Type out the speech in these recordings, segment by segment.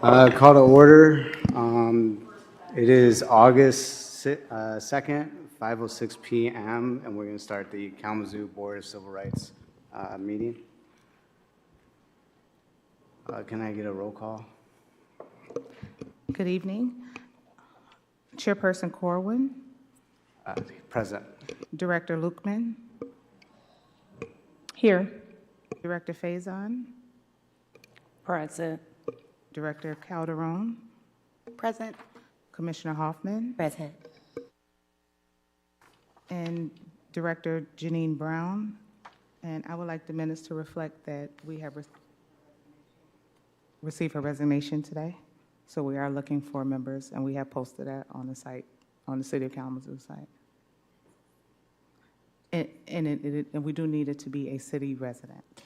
Call to order. It is August 2nd, 5:06 p.m., and we're going to start the Kalamazoo Board of Civil Rights meeting. Can I get a roll call? Good evening. Chairperson Corwin, Present. Director Lukeman, Here. Director Faison, Present. Director Calderon, Present. Commissioner Hoffman, Present. and Director Janine Brown. And I would like the minutes to reflect that we have received her resignation today. So we are looking for members, and we have posted that on the site, on the City of Kalamazoo site. And we do need it to be a city resident.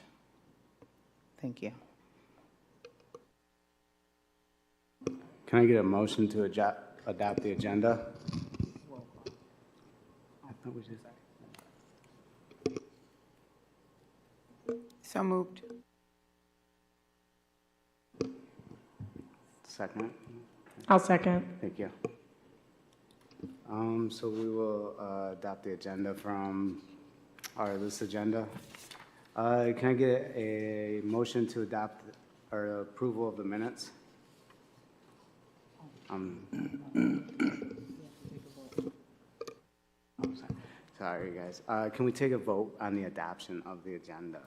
Thank you. Can I get a motion to adopt the agenda? I thought we just... So moved. Second. I'll second. Thank you. So we will adopt the agenda from this agenda. Can I get a motion to adopt or approval of the minutes? Sorry, guys. Can we take a vote on the adoption of the agenda?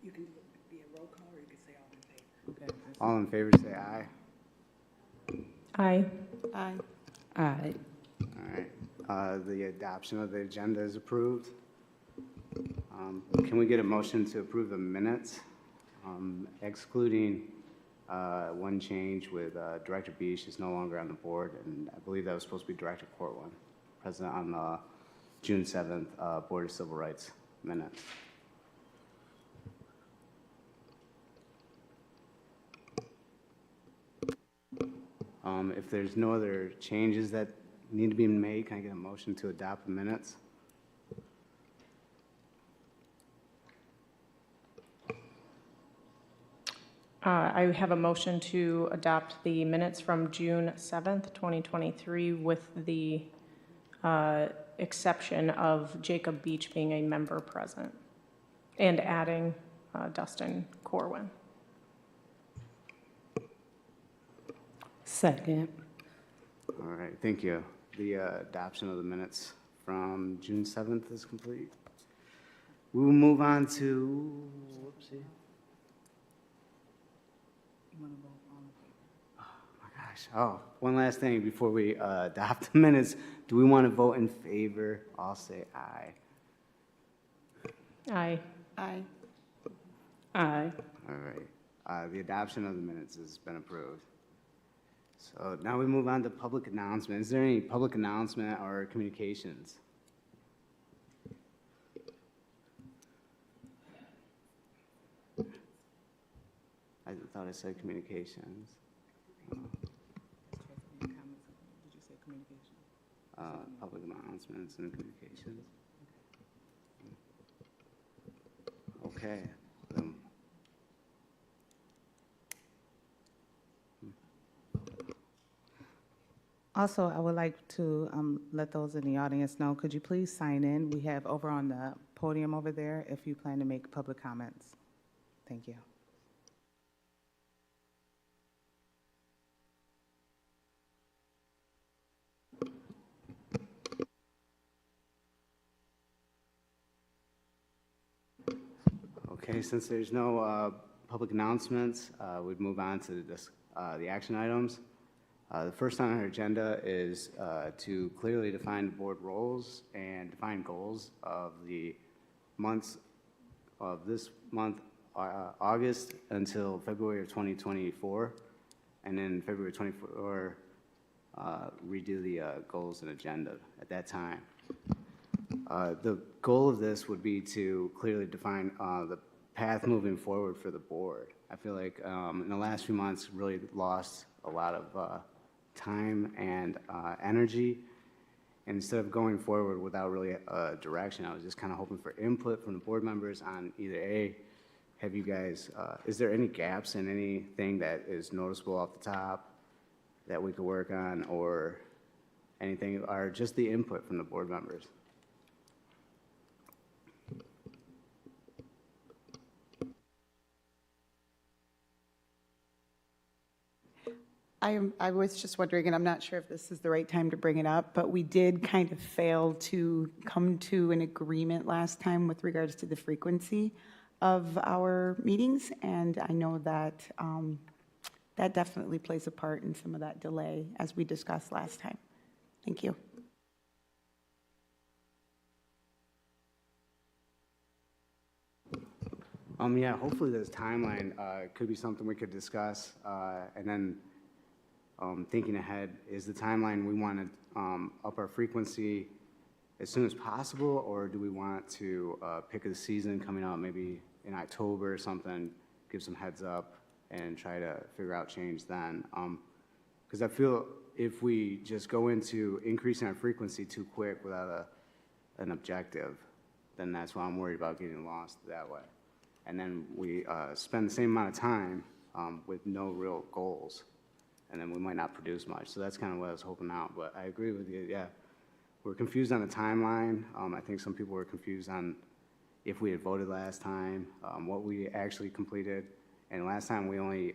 You can be a roll call, or you can say all in favor. All in favor, say aye. Aye. Aye. Aye. All right. The adoption of the agenda is approved. Can we get a motion to approve the minutes, excluding one change with Director Beach is no longer on the board, and I believe that was supposed to be Director Corwin, present on the June 7th Board of Civil Rights minutes. If there's no other changes that need to be made, can I get a motion to adopt the minutes? I have a motion to adopt the minutes from June 7th, 2023, with the exception of Jacob Beach being a member present and adding Dustin Corwin. Second. All right, thank you. The adoption of the minutes from June 7th is complete. We will move on to, whoopsie. Oh my gosh. Oh, one last thing before we adopt the minutes. Do we want to vote in favor? I'll say aye. Aye. Aye. Aye. All right. The adoption of the minutes has been approved. So now we move on to public announcements. Is there any public announcement or communications? I thought I said communications. Did you say communication? Public announcements and communications. Okay. Also, I would like to let those in the audience know, could you please sign in? We have over on the podium over there if you plan to make public comments. Thank you. Okay, since there's no public announcements, we'd move on to the action items. The first on our agenda is to clearly define the board roles and define goals of the months of this month, August until February of 2024, and then February 24, redo the goals and agenda at that time. The goal of this would be to clearly define the path moving forward for the board. I feel like in the last few months really lost a lot of time and energy. And instead of going forward without really a direction, I was just kind of hoping for input from the board members on either A, have you guys, is there any gaps in anything that is noticeable off the top that we could work on, or anything, or just the input from the board members? I was just wondering, and I'm not sure if this is the right time to bring it up, but we did kind of fail to come to an agreement last time with regards to the frequency of our meetings, and I know that that definitely plays a part in some of that delay, as we discussed last time. Thank you. Yeah, hopefully this timeline could be something we could discuss, and then thinking ahead, is the timeline we want to up our frequency as soon as possible, or do we want to pick a season coming out maybe in October or something, give some heads up, and try to figure out change then? Because I feel if we just go into increasing our frequency too quick without an objective, then that's why I'm worried about getting lost that way. And then we spend the same amount of time with no real goals, and then we might not produce much. So that's kind of what I was hoping out. But I agree with you, yeah. We're confused on the timeline. I think some people were confused on if we had voted last time, what we actually completed. And last time we only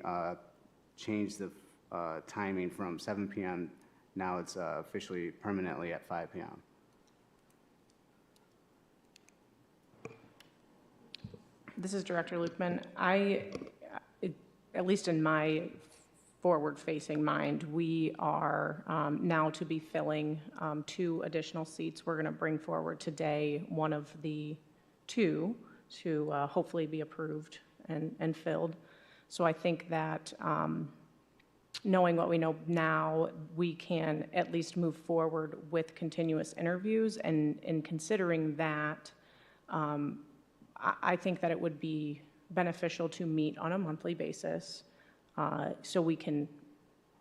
changed the timing from 7 p.m. Now it's officially permanently at 5 p.m. This is Director Lukeman. At least in my forward-facing mind, we are now to be filling 2 additional seats. We're going to bring forward today one of the 2 to hopefully be approved and filled. So I think that knowing what we know now, we can at least move forward with continuous interviews. And in considering that, I think that it would be beneficial to meet on a monthly basis so we can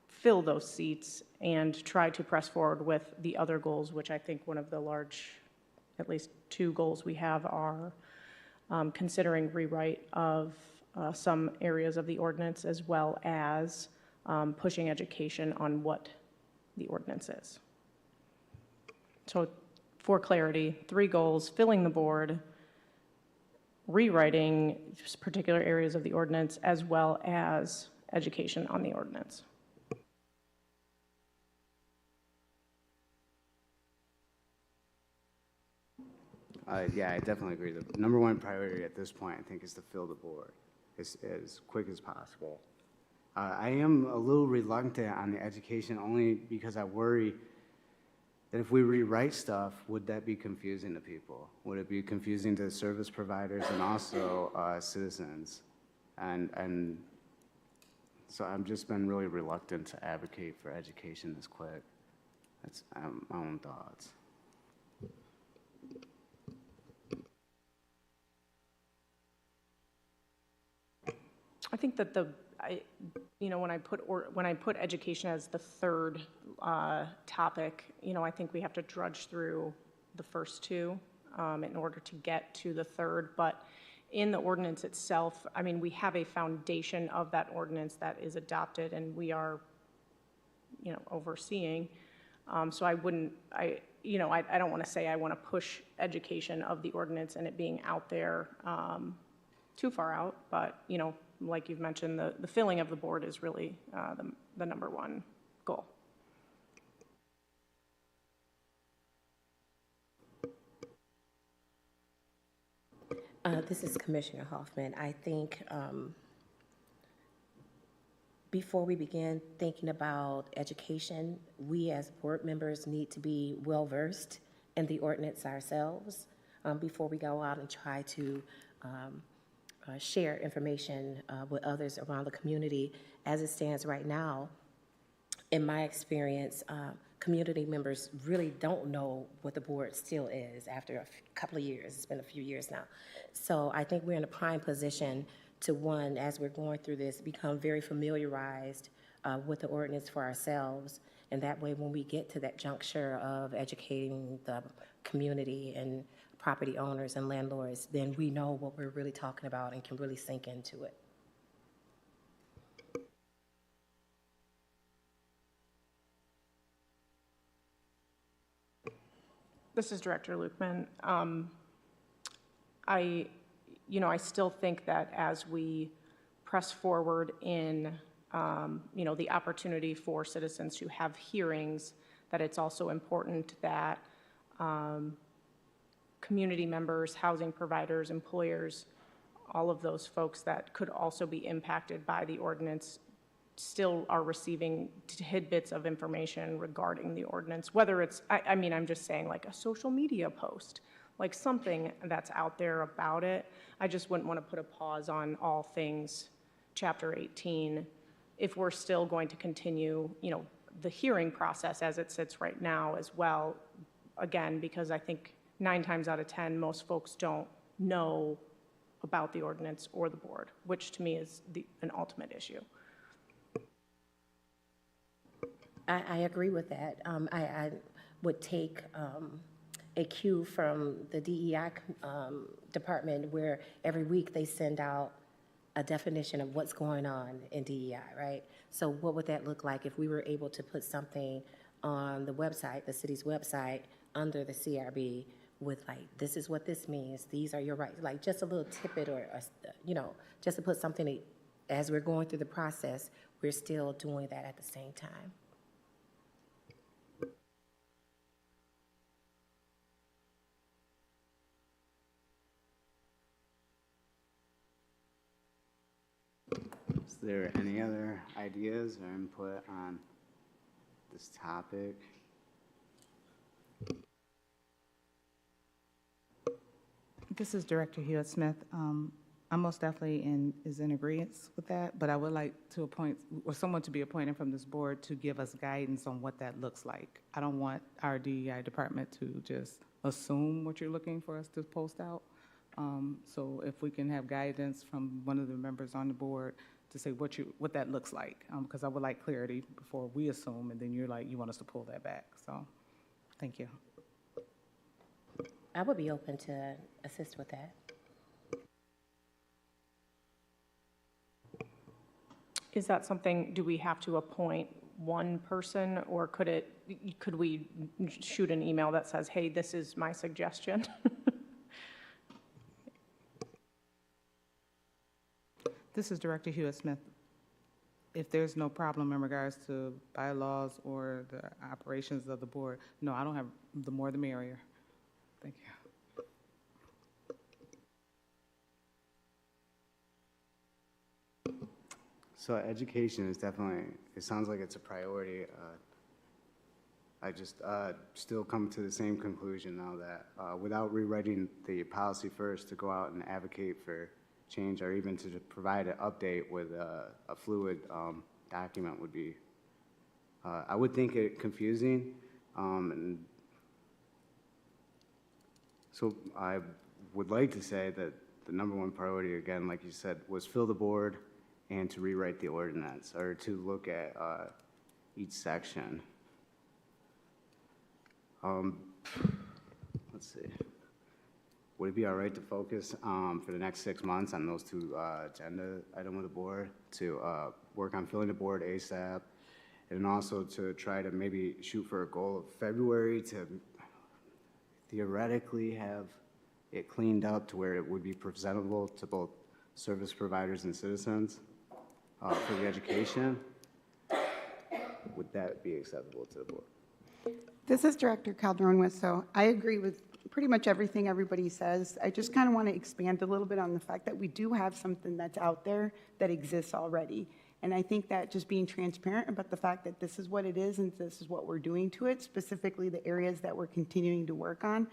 fill those seats and try to press forward with the other goals, which I think one of the large, at least 2 goals we have are considering rewrite of some areas of the ordinance, as well as pushing education on what the ordinance is. So for clarity, 3 goals: filling the board, rewriting particular areas of the ordinance, as well as education on the ordinance. Yeah, I definitely agree. The number 1 priority at this point, I think, is to fill the board as quick as possible. I am a little reluctant on the education only because I worry that if we rewrite stuff, would that be confusing to people? Would it be confusing to service providers and also citizens? And so I've just been really reluctant to advocate for education this quick. That's my own thoughts. I think that when I put education as the 3rd topic, I think we have to drudge through the first 2 in order to get to the 3rd. But in the ordinance itself, I mean, we have a foundation of that ordinance that is adopted, and we are, overseeing. So I don't want to say I want to push education of the ordinance and it being out there too far out, but like you've mentioned, the filling of the board is really the number 1 goal. This is Commissioner Hoffman. I think before we begin thinking about education, we as board members need to be well-versed in the ordinance ourselves before we go out and try to share information with others around the community. As it stands right now, in my experience, community members really don't know what the board still is after a couple of years. It's been a few years now. So I think we're in a prime position to, one, as we're going through this, become very familiarized with the ordinance for ourselves. And that way, when we get to that juncture of educating the community and property owners and landlords, then we know what we're really talking about and can really sink into it. This is Director Lukeman. I still think that as we press forward in, the opportunity for citizens to have hearings, that it's also important that community members, housing providers, employers, all of those folks that could also be impacted by the ordinance still are receiving tidbits of information regarding the ordinance, whether it's, I'm just saying like a social media post, like something that's out there about it. I just wouldn't want to put a pause on all things Chapter 18 if we're still going to continue, the hearing process as it sits right now as well, again, because I think 9 times out of 10, most folks don't know about the ordinance or the board, which to me is an ultimate issue. I agree with that. I would take a cue from the DEI department where every week they send out a definition of what's going on in DEI, right? So what would that look like if we were able to put something on the website, the city's website, under the CRB with like, this is what this means, these are your rights, like just a little tidbit or just to put something, as we're going through the process, we're still doing that at the same time. Is there any other ideas or input on this topic? This is Director Hewitt-Smith. I'm most definitely in agreement with that, but I would like to appoint, or someone to be appointed from this board to give us guidance on what that looks like. I don't want our DEI department to just assume what you're looking for us to post out. So if we can have guidance from one of the members on the board to say what that looks like, because I would like clarity before we assume, and then you're like, you want us to pull that back. So, thank you. I would be open to assist with that. Is that something, do we have to appoint one person, or could we shoot an email that says, hey, this is my suggestion? This is Director Hewitt-Smith. If there's no problem in regards to bylaws or the operations of the board, no, I don't have, the more the merrier. Thank you. So education is definitely, it sounds like it's a priority. I just still come to the same conclusion now that without rewriting the policy first to go out and advocate for change, or even to provide an update with a fluid document would be, I would think it confusing. And so I would like to say that the number one priority, again, like you said, was fill the board and to rewrite the ordinance, or to look at each section. Let's see. Would it be all right to focus for the next 6 months on those 2 agenda items of the board, to work on filling the board ASAP, and also to try to maybe shoot for a goal of February to theoretically have it cleaned up to where it would be presentable to both service providers and citizens for the education? Would that be acceptable to the board? This is Director Calderon-West, so I agree with pretty much everything everybody says. I just kind of want to expand a little bit on the fact that we do have something that's out there that exists already. And I think that just being transparent about the fact that this is what it is and this is what we're doing to it, specifically the areas that we're continuing to work on,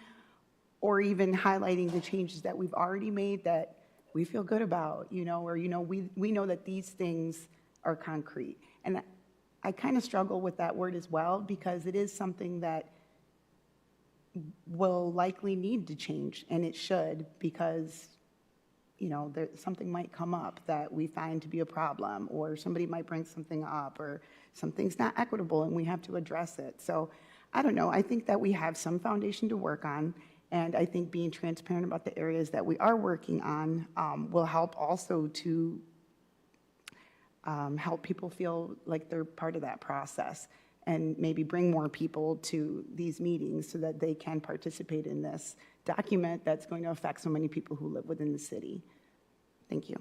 or even highlighting the changes that we've already made that we feel good about, we know that these things are concrete. And I kind of struggle with that word as well, because it is something that will likely need to change, and it should, because something might come up that we find to be a problem, or somebody might bring something up, or something's not equitable and we have to address it. So I don't know, I think that we have some foundation to work on, And I think being transparent about the areas that we are working on will help also to help people feel like they're part of that process, and maybe bring more people to these meetings so that they can participate in this document that's going to affect so many people who live within the city. Thank you.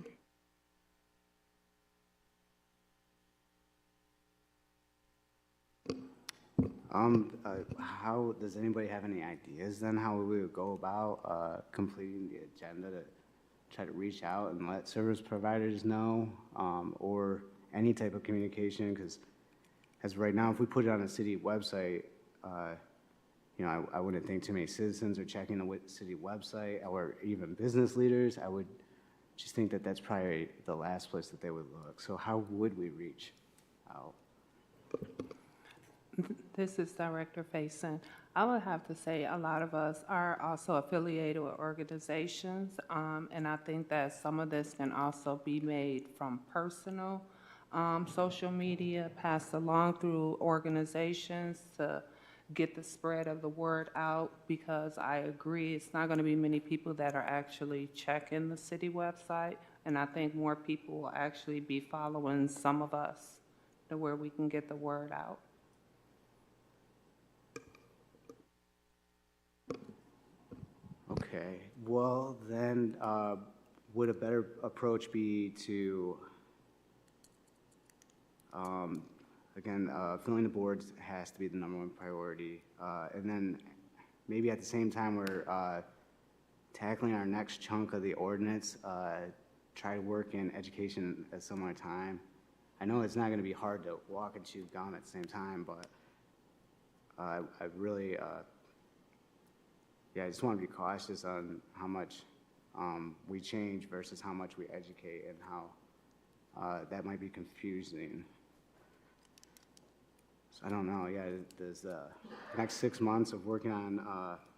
How, does anybody have any ideas then how we would go about completing the agenda to try to reach out and let service providers know, or any type of communication? Because as right now, if we put it on a city website, you know, I wouldn't think too many citizens are checking the city website, or even business leaders. I would just think that that's probably the last place that they would look. So how would we reach out? This is Director Faison. I would have to say a lot of us are also affiliated with organizations, and I think that some of this can also be made from personal social media, passed along through organizations to get the spread of the word out, because I agree it's not going to be many people that are actually checking the city website, and I think more people will actually be following some of us to where we can get the word out. Okay, well then, would a better approach be to, again, filling the boards has to be the #1 priority, and then maybe at the same time we're tackling our next chunk of the ordinance, try to work in education at a similar time. I know it's not going to be hard to walk and chew gum at the same time, but I really, yeah, I just want to be cautious on how much we change versus how much we educate, and how that might be confusing. So I don't know, yeah, there's next 6 months of working on,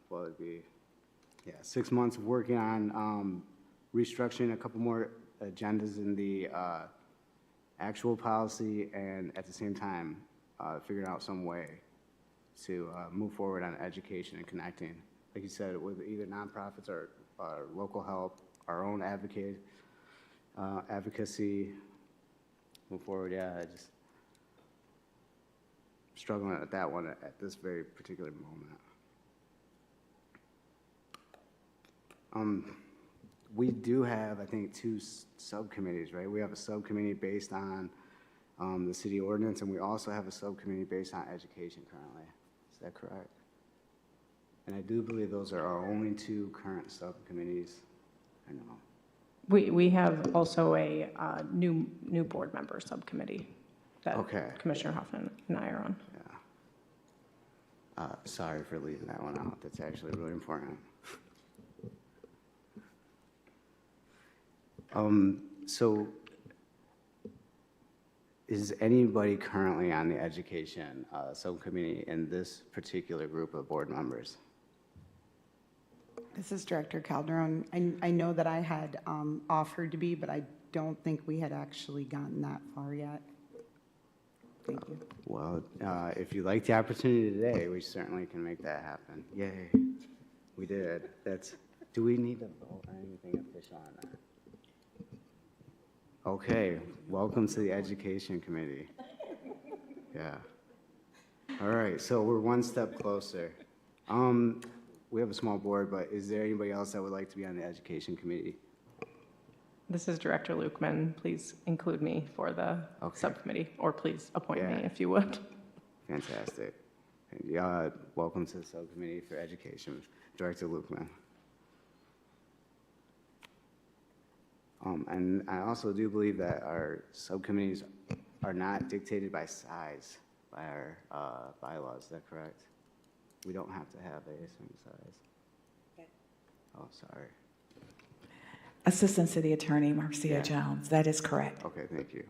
well, it'd be, yeah, 6 months of working on restructuring a couple more agendas in the actual policy, and at the same time, figuring out some way to move forward on education and connecting, like you said, with either nonprofits or local help, our own advocacy, move forward. Yeah, I just struggling at that one at this very particular moment. We do have, I think, 2 subcommittees, right? We have a subcommittee based on the city ordinance, and we also have a subcommittee based on education currently. Is that correct? And I do believe those are our only 2 current subcommittees. I know. We have also a new board member subcommittee that Okay. Commissioner Hoffman and I are on. Yeah. Sorry for leaving that one out. That's actually really important. So is anybody currently on the education subcommittee in this particular group of board members? This is Director Calderon. I know that I had offered to be, but I don't think we had actually gotten that far yet. Thank you. Well, if you like the opportunity today, we certainly can make that happen. Yay, we did. Do we need to vote on anything official on that? Okay, welcome to the Education Committee. Yeah. All right, so we're one step closer. We have a small board, but is there anybody else that would like to be on the Education Committee? This is Director Lukeman. Please include me for the Okay. subcommittee, or please appoint me Yeah. if you would. Fantastic. Welcome to the Subcommittee for Education, Director Lukeman. And I also do believe that our subcommittees are not dictated by size, by our bylaws. Is that correct? We don't have to have a certain size. Okay. Oh, sorry. Assistant City Attorney Marcia Yeah. Jones, that is correct. Okay, thank you.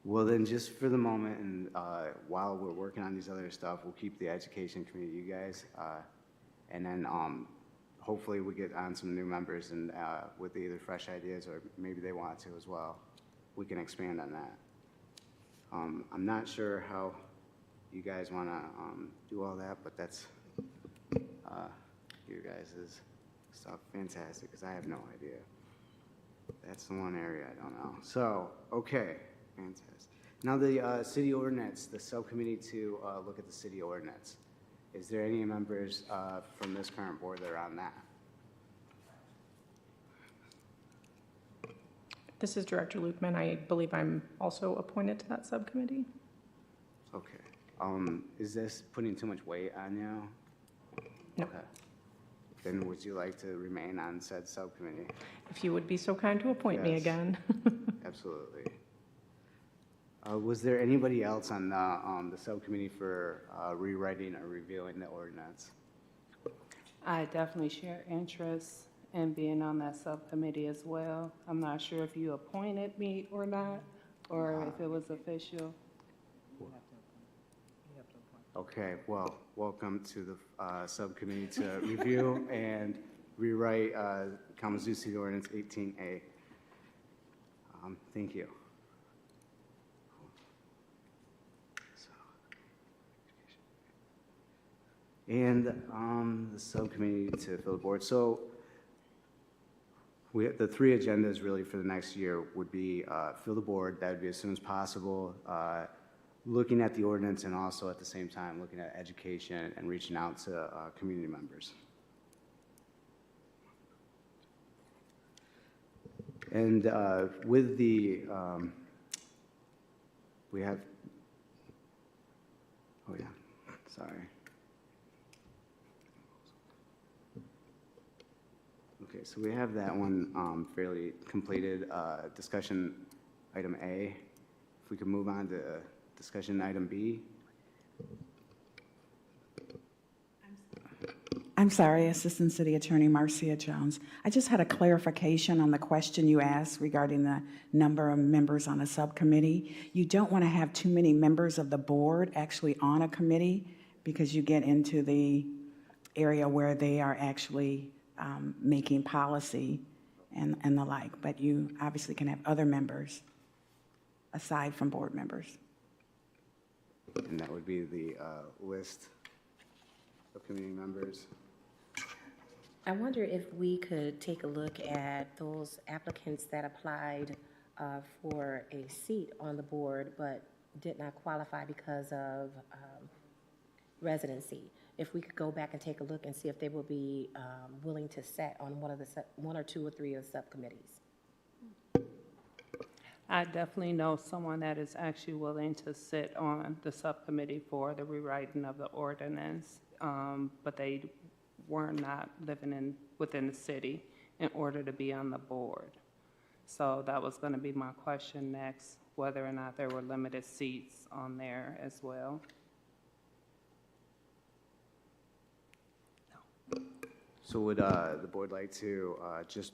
Well, then, just for the moment, and while we're working on these other stuff, we'll keep the Education Committee, you guys, and then hopefully we get on some new members, and with either fresh ideas or maybe they want to as well, we can expand on that. I'm not sure how you guys want to do all that, but that's you guys' stuff fantastic, because I have no idea. That's the one area I don't know. So, okay, fantastic. Now the city ordinance, the subcommittee to look at the city ordinance. Is there any members from this current board that are on that? This is Director Lukeman. I believe I'm also appointed to that subcommittee. Okay. Is this putting too much weight on you? No. Okay. Then would you like to remain on said subcommittee? If you would be so kind to appoint me Yes. again. Absolutely. Was there anybody else on the subcommittee for rewriting or reviewing the ordinance? I definitely share interest in being on that subcommittee as well. I'm not sure if you appointed me or not, or if it was official. Okay, well, welcome to the subcommittee to review and rewrite Kalamazoo City Ordinance 18A. Thank you. And the subcommittee to fill the board. So the three agendas really for the next year would be fill the board, that would be as soon as possible, looking at the ordinance and also at the same time looking at education and reaching out to community members. And with the, we have, oh yeah, sorry. Okay, so we have that one fairly completed. Discussion item A. If we could move on to discussion item B. I'm sorry, Assistant City Attorney Marcia Jones. I just had a clarification on the question you asked regarding the number of members on a subcommittee. You don't want to have too many members of the board actually on a committee because you get into the area where they are actually making policy and the like. But you obviously can have other members aside from board members. And that would be the list of community members. I wonder if we could take a look at those applicants that applied for a seat on the board but did not qualify because of residency. If we could go back and take a look and see if they will be willing to sit on one or two or three of the subcommittees. I definitely know someone that is actually willing to sit on the subcommittee for the rewriting of the ordinance, but they were not living within the city in order to be on the board. So that was going to be my question next, whether or not there were limited seats on there as well. So would the board like to just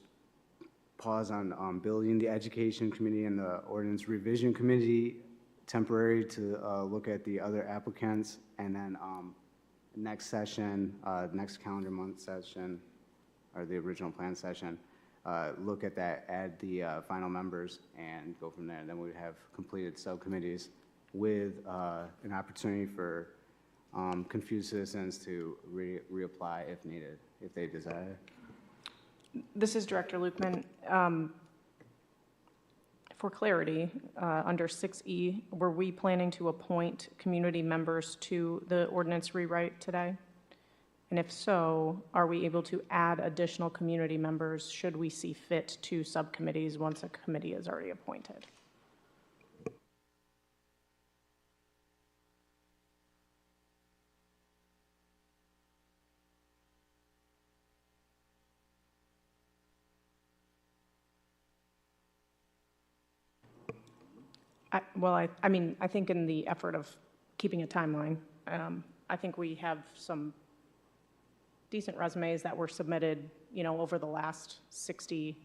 pause on building the education committee and the ordinance revision committee temporary to look at the other applicants, and then next session, next calendar month session, or the original plan session, look at that, add the final members, and go from there. Then we would have completed subcommittees with an opportunity for confused citizens to reapply if needed, if they desire. This is Director Lukeman. For clarity, under 6E, were we planning to appoint community members to the ordinance rewrite today? And if so, are we able to add additional community members should we see fit to subcommittees once a committee is already appointed? I think in the effort of keeping a timeline, I think we have some decent resumes that were submitted, over the last 60,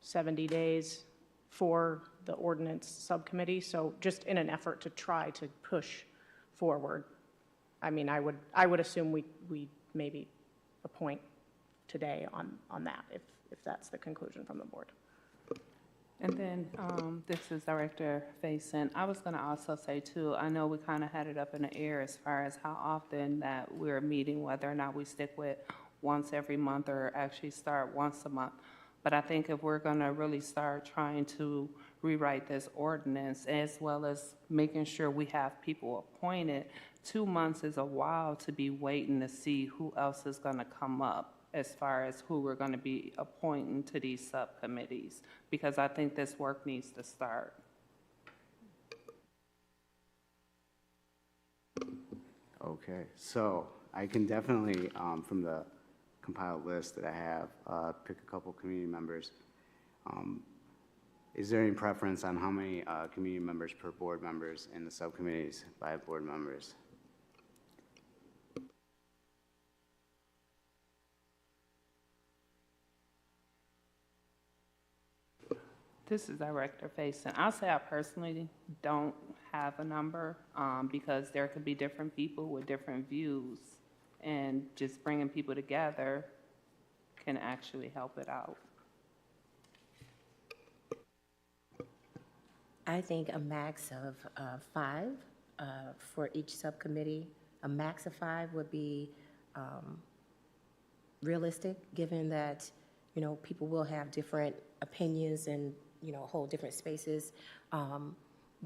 70 days for the ordinance subcommittee. So just in an effort to try to push forward, I would assume we maybe appoint today on that, if that's the conclusion from the board. And then, this is Director Faison. I was going to also say too, I know we kind of had it up in the air as far as how often that we're meeting, whether or not we stick with once every month or actually start once a month. But I think if we're going to really start trying to rewrite this ordinance, as well as making sure we have people appointed, 2 months is a while to be waiting to see who else is going to come up as far as who we're going to be appointing to these subcommittees, because I think this work needs to start. Okay, so I can definitely, from the compiled list that I have, pick a couple community members. Is there any preference on how many community members per board members in the subcommittees by board members? This is Director Faison. I'll say I personally don't have a number because there could be different people with different views, and just bringing people together can actually help it out. I think a max of 5 for each subcommittee. A max of 5 would be realistic, given that, you know, people will have different opinions and, you know, hold different spaces.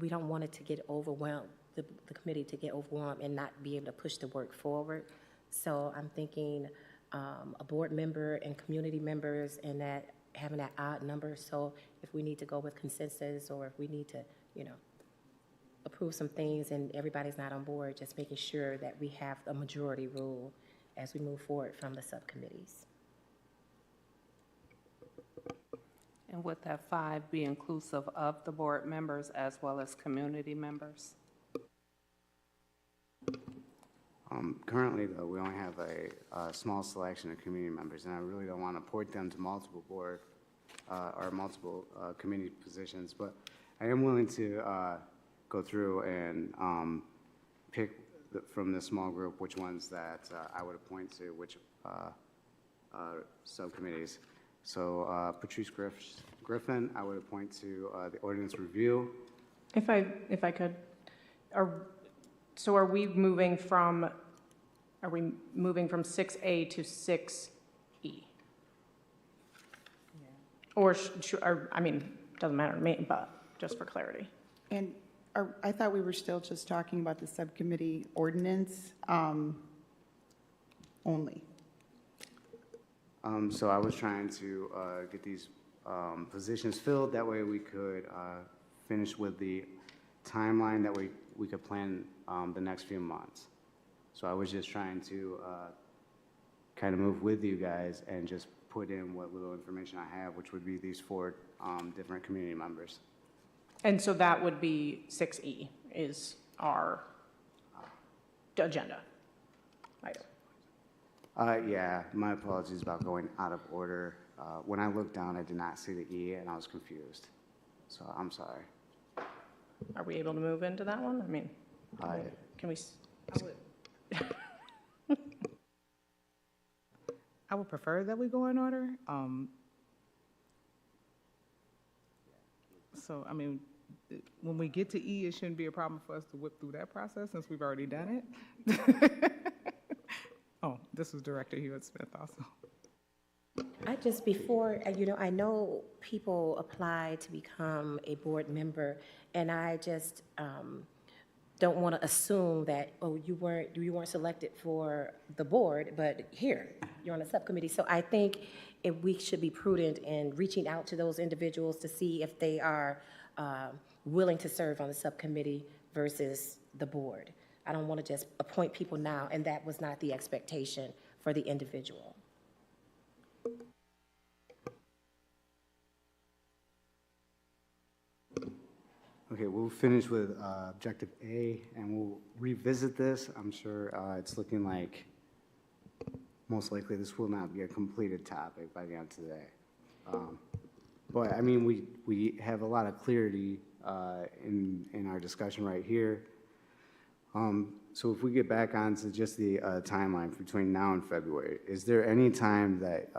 We don't want it to get overwhelmed, the committee to get overwhelmed and not be able to push the work forward. So I'm thinking a board member and community members, and that having that odd number. So if we need to go with consensus, or if we need to, you know, approve some things and everybody's not on board, just making sure that we have a majority rule as we move forward from the subcommittees. And would that 5 be inclusive of the board members as well as community members? Currently, though, we only have a small selection of community members, and I really don't want to port them to multiple board or multiple committee positions, but I am willing to go through and pick from this small group which ones that I would appoint to which subcommittees. So Patrice Griffin, I would appoint to the ordinance review. If I could, so are we moving from 6A to 6E? Or, I mean, doesn't matter to me, but just for clarity. And I thought we were still just talking about the subcommittee ordinance only. So I was trying to get these positions filled. That way we could finish with the timeline that we could plan the next few months. So I was just trying to kind of move with you guys and just put in what little information I have, which would be these 4 different community members. And so that would be 6E is our agenda item. Yeah, my apologies about going out of order. When I looked down, I did not see the E, and I was confused. So I'm sorry. Are we able to move into that one? I mean, can we? I would prefer that we go in order. So, I mean, when we get to E, it shouldn't be a problem for us to whip through that process since we've already done it. Oh, this was Director Hewitt-Smith also. You know, I know people apply to become a board member, and I just don't want to assume that, oh, you weren't selected for the board, but here, you're on a subcommittee. So I think if we should be prudent in reaching out to those individuals to see if they are willing to serve on the subcommittee versus the board. I don't want to just appoint people now, and that was not the expectation for the individual. Okay, we'll finish with objective A, and we'll revisit this. I'm sure it's looking like most likely this will not be a completed topic by the end of today. But I mean, we have a lot of clarity in our discussion right here. So if we get back onto just the timeline between now and February, is there any time that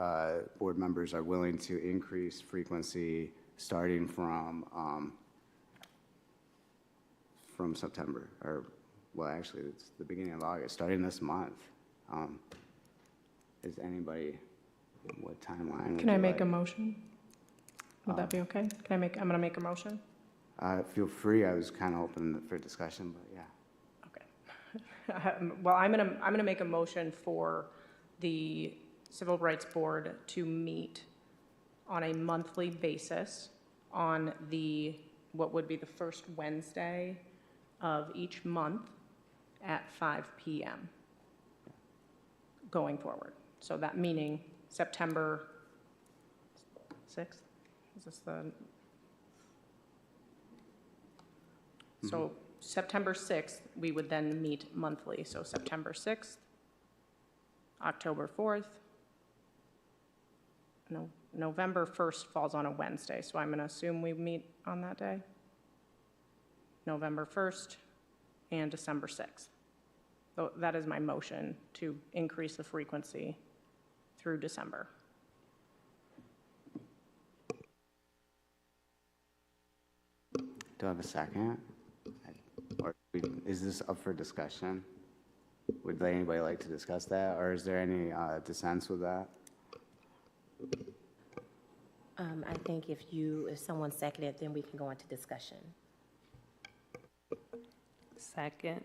board members are willing to increase frequency starting from September, or, well, actually, it's the beginning of August, starting this month? Is anybody, what timeline? would Can I you make a like? motion? Would that be okay? I'm going to make a motion? Feel free, I was kind of open for discussion, but yeah. Okay. Well, I'm going to make a motion for the Civil Rights Board to meet on a monthly basis on what would be the first Wednesday of each month at 5 PM going forward. So that meaning September 6th? Is this the? So September 6th, we would then meet monthly. So September 6th, October 4th. No, November 1st falls on a Wednesday, so I'm going to assume we meet on that day. November 1st and December 6th. So that is my motion to increase the frequency through December. Do I have a second? Or is this up for discussion? Would anybody like to discuss that, or is there any dissents with that? I think if someone seconded, then we can go into discussion. Second.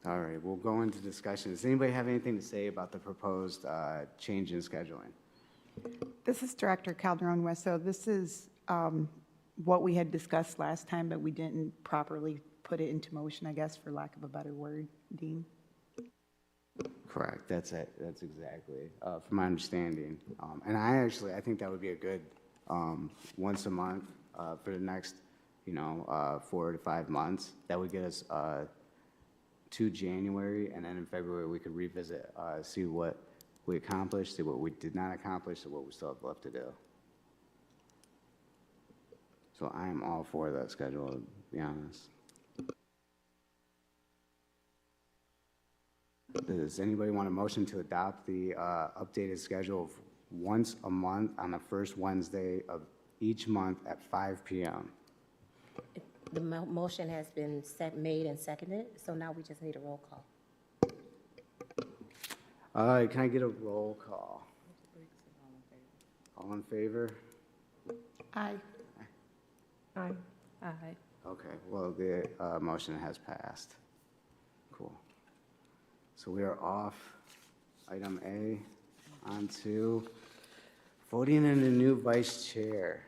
All right, we'll go into discussion. Does anybody have anything to say about the proposed change in scheduling? This is Director Calderon Wesso. This is what we had discussed last time, but we didn't properly put it into motion, I guess, for lack of a better word, Dean. Correct, that's it, that's exactly, from my understanding. And I think that would be a good, once a month for the next, 4 to 5 months. That would get us to January, and then in February, we could revisit, see what we accomplished, see what we did not accomplish, and what we still have left to do. So I am all for that schedule, to be honest. Does anybody want a motion to adopt the updated schedule of once a month on the first Wednesday of each month at 5 PM? The motion has been made and seconded, so now we just need a roll call. Can I get a roll call? All in favor? Aye. Aye. Aye. Okay, well, the motion has passed. Cool. So we are off item A, on to voting in a new vice chair.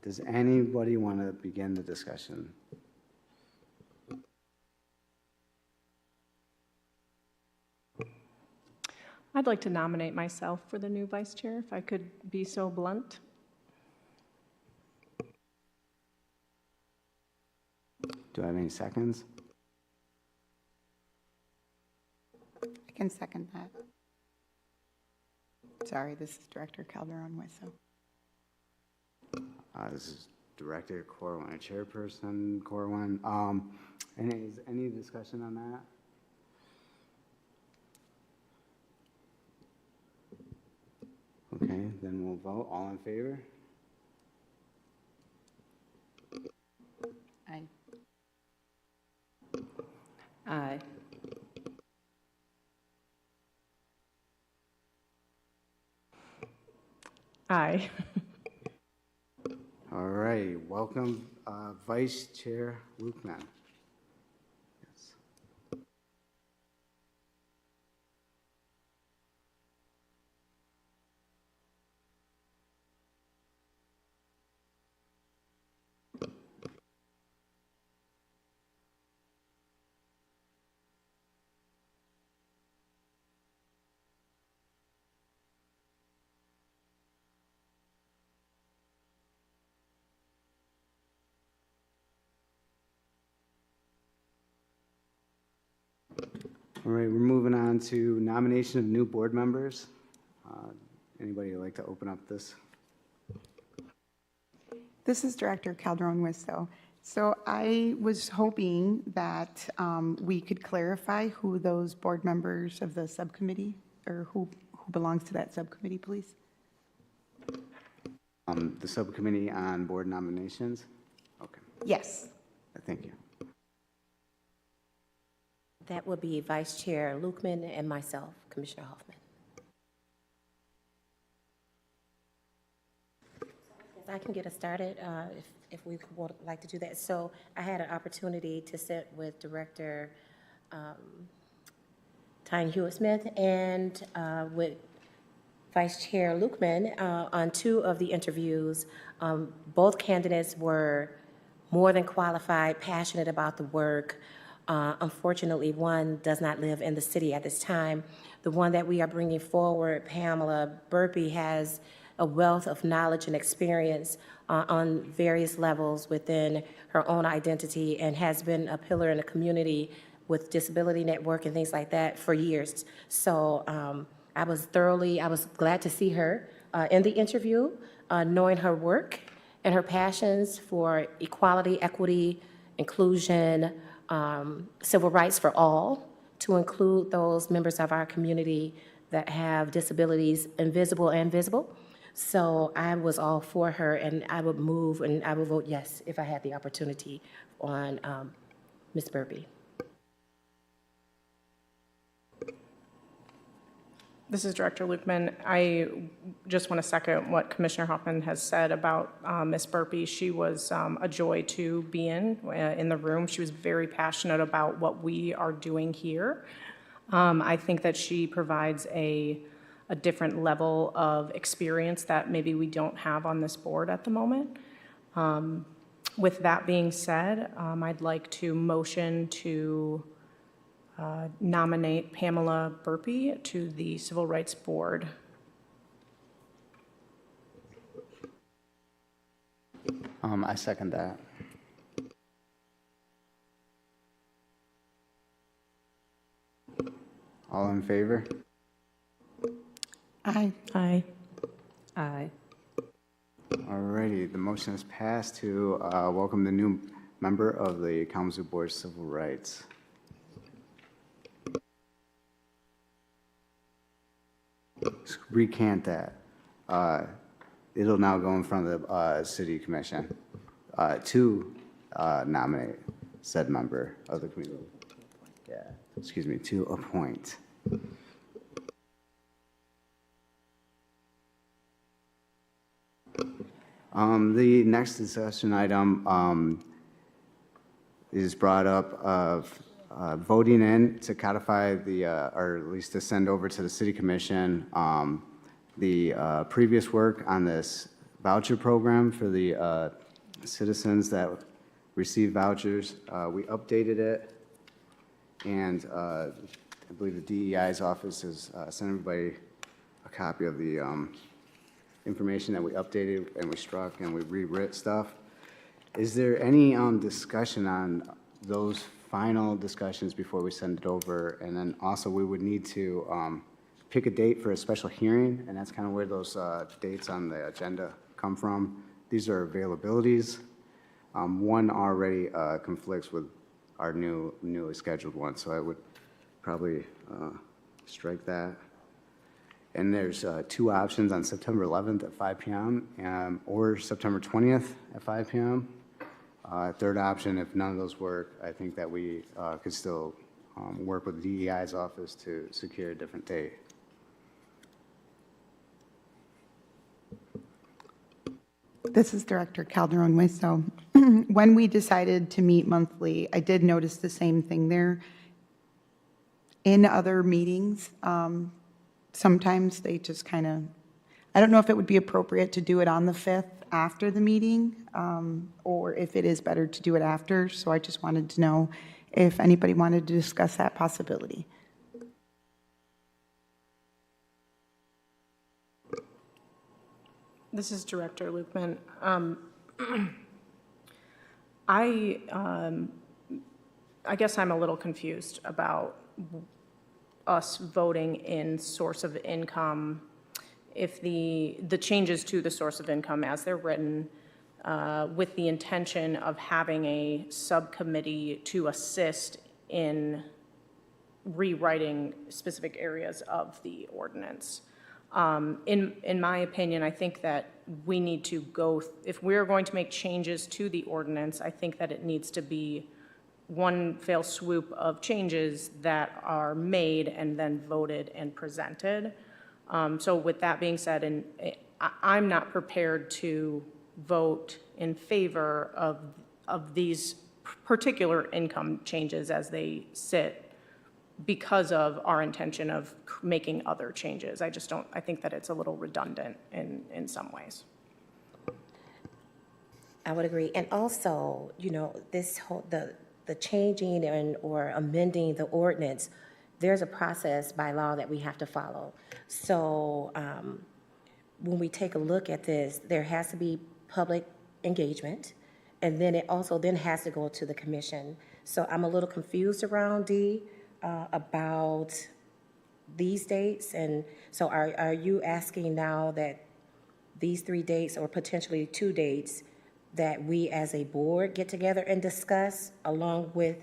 Does anybody want to begin the discussion? I'd like to nominate myself for the new vice chair, if I could be so blunt. Do I have any seconds? I can second that. Sorry, this is Director Calderon Wesso. This is Director Corwin, Chairperson Corwin. Any discussion on that? Okay, then we'll vote. All in favor? Aye. Aye. Aye. All right, welcome, Vice Chair Lukeman. Yes. All right, we're moving on to nomination of new board members. Anybody like to open up this? This is Director Calderon Wesso. So I was hoping that we could clarify who those board members of the subcommittee, or who belongs to that subcommittee, please. The subcommittee on board nominations? Okay, Yes. thank you. That would be Vice Chair Lukeman and myself, Commissioner Hoffman. If I can get us started, if we would like to do that. So I had an opportunity to sit with Director Tyne Hewitt-Smith and with Vice Chair Lukeman on 2 of the interviews. Both candidates were more than qualified, passionate about the work. Unfortunately, one does not live in the city at this time. The one that we are bringing forward, Pamela Burpee, has a wealth of knowledge and experience on various levels within her own identity and has been a pillar in the community with Disability Network and things like that for years. So I was glad to see her in the interview, knowing her work and her passions for equality, equity, inclusion, civil rights for all, to include those members of our community that have disabilities, invisible and visible. So I was all for her, and I would move and I would vote yes if I had the opportunity on Ms. Burpee. This is Director Lukeman. I just want to second what Commissioner Hoffman has said about Ms. Burpee. She was a joy to be in the room. She was very passionate about what we are doing here. I think that she provides a different level of experience that maybe we don't have on this board at the moment. With that being said, I'd like to motion to nominate Pamela Burpee to the Civil Rights Board. I second that. All in favor? Aye. Aye. Aye. Alrighty, the motion is passed to welcome the new member of the Kalamazoo Board of Civil Rights. Let's recant that. It'll now go in front of the City Commission to nominate said member of the community. Yeah, excuse me, to appoint. The next discussion item is brought up of voting in to codify the, or at least to send over to the City Commission the previous work on this voucher program for the citizens that receive vouchers. We updated it, and I believe the DEI's office has sent everybody a copy of the information that we updated and we struck and we rewrit stuff. Is there any discussion on those final discussions before we send it over? And then also we would need to pick a date for a special hearing, and that's kind of where those dates on the agenda come from. These are availabilities. One already conflicts with our newly scheduled one, so I would probably strike that. And there's 2 options on September 11th at 5 p.m. Or September 20th at 5 p.m. Third option, if none of those work, I think that we could still work with the DEI's office to secure a different date. This is Director Calderon-Wisto. When we decided to meet monthly, I did notice the same thing there. In other meetings, sometimes they just kind of, I don't know if it would be appropriate to do it on the 5th after the meeting, or if it is better to do it after. So I just wanted to know if anybody wanted to discuss that possibility. This is Director Lukeman. I guess I'm a little confused about us voting in source of income, if the changes to the source of income as they're written, with the intention of having a subcommittee to assist in rewriting specific areas of the ordinance. In my opinion, I think that we need to go, if we're going to make changes to the ordinance, I think that it needs to be one fell swoop of changes that are made and then voted and presented. So with that being said, and I'm not prepared to vote in favor of these particular income changes as they sit because of our intention of making other changes. I just don't, I think that it's a little redundant in some ways. I would agree. And also, this whole, the changing or amending the ordinance, there's a process by law that we have to follow. So when we take a look at this, there has to be public engagement, and then it also then has to go to the commission. So I'm a little confused around D about these dates. And so are you asking now that these 3 dates or potentially 2 dates that we as a board get together and discuss along with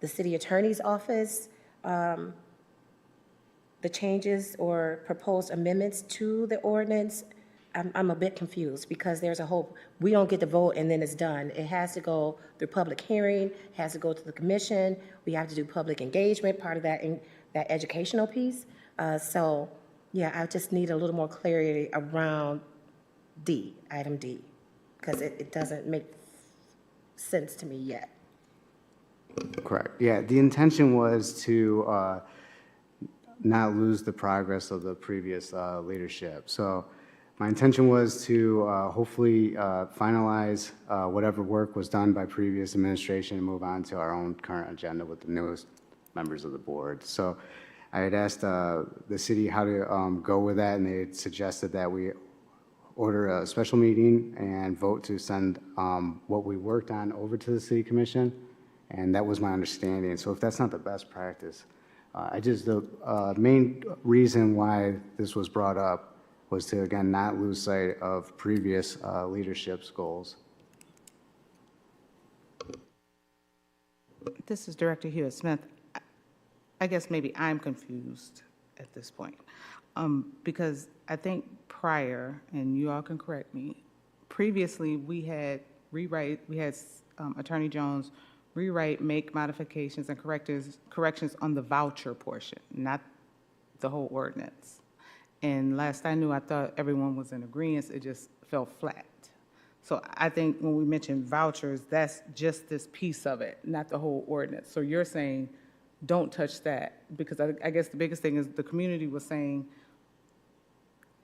the city attorney's office, the changes or proposed amendments to the ordinance? I'm a bit confused because there's a hope we don't get to vote and then it's done. It has to go through public hearing, has to go to the commission. We have to do public engagement, part of that that educational piece. So yeah, I just need a little more clarity around D, item D, because it doesn't make sense to me yet. Correct. Yeah, the intention was to not lose the progress of the previous leadership. So my intention was to hopefully finalize whatever work was done by previous administration and move on to our own current agenda with the newest members of the board. So I had asked the city how to go with that, and they had suggested that we order a special meeting and vote to send what we worked on over to the city commission, and that was my understanding. So if that's not the best practice, the main reason why this was brought up was to, again, not lose sight of previous leadership's goals. This is Director Hewitt-Smith. I guess maybe I'm confused at this point, because I think prior, and you all can correct me, previously we had Attorney Jones rewrite, make modifications and corrections on the voucher portion, not the whole ordinance. And last I knew, I thought everyone was in agreement. It just fell flat. So I think when we mention vouchers, that's just this piece of it, not the whole ordinance. So you're saying, don't touch that, because I guess the biggest thing is the community was saying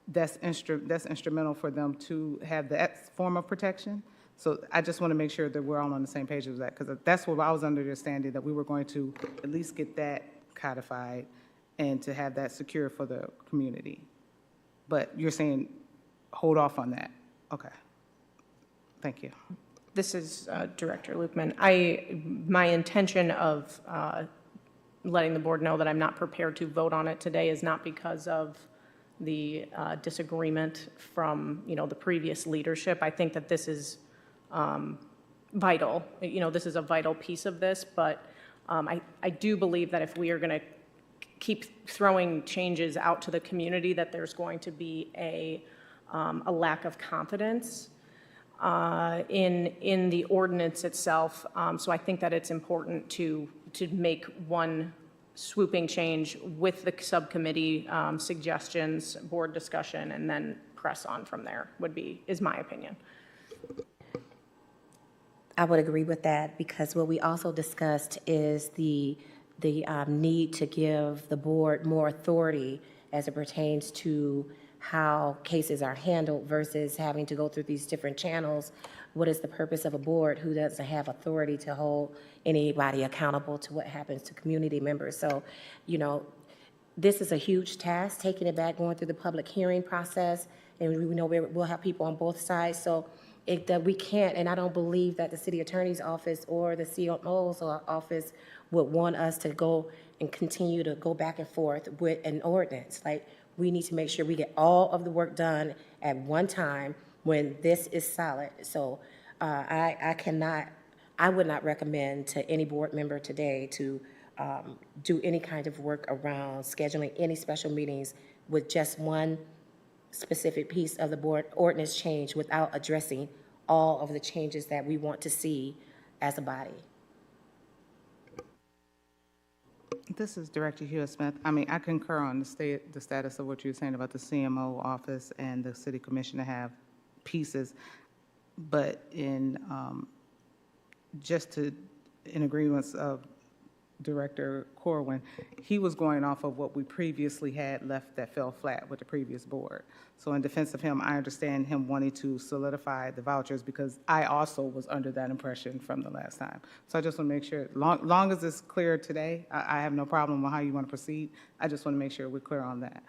that's instrumental for them to have that form of protection. So I just want to make sure that we're all on the same page with that, because that's what I was under the understanding, that we were going to at least get that codified and to have that secure for the community. But you're saying hold off on that. Okay. Thank you. This is Director Lukeman. My intention of letting the board know that I'm not prepared to vote on it today is not because of the disagreement from, the previous leadership. I think that this is vital. This is a vital piece of this, but I do believe that if we are going to keep throwing changes out to the community, that there's going to be a lack of confidence in the ordinance itself. So I think that it's important to make one swooping change with the subcommittee suggestions, board discussion, and then press on from there is my opinion. I would agree with that, because what we also discussed is the need to give the board more authority as it pertains to how cases are handled versus having to go through these different channels. What is the purpose of a board who doesn't have authority to hold anybody accountable to what happens to community members? So, this is a huge task, taking it back, going through the public hearing process, and we know we'll have people on both sides. So that we can't, and I don't believe that the city attorney's office or the CMO's office would want us to go and continue to go back and forth with an ordinance. Like, we need to make sure we get all of the work done at one time when this is solid. So I would not recommend to any board member today to do any kind of work around scheduling any special meetings with just one specific piece of the board ordinance change without addressing all of the changes that we want to see as a body. This is Director Hewitt-Smith. I mean, I concur on the status of what you were saying about the CMO office and the city commission to have pieces, but in, in agreements of Director Corwin, he was going off of what we previously had left that fell flat with the previous board. So in defense of him, I understand him wanting to solidify the vouchers because I also was under that impression from the last time. So I just want to make sure, long as it's clear today, I have no problem with how you want to proceed. I just want to make sure we're clear on that.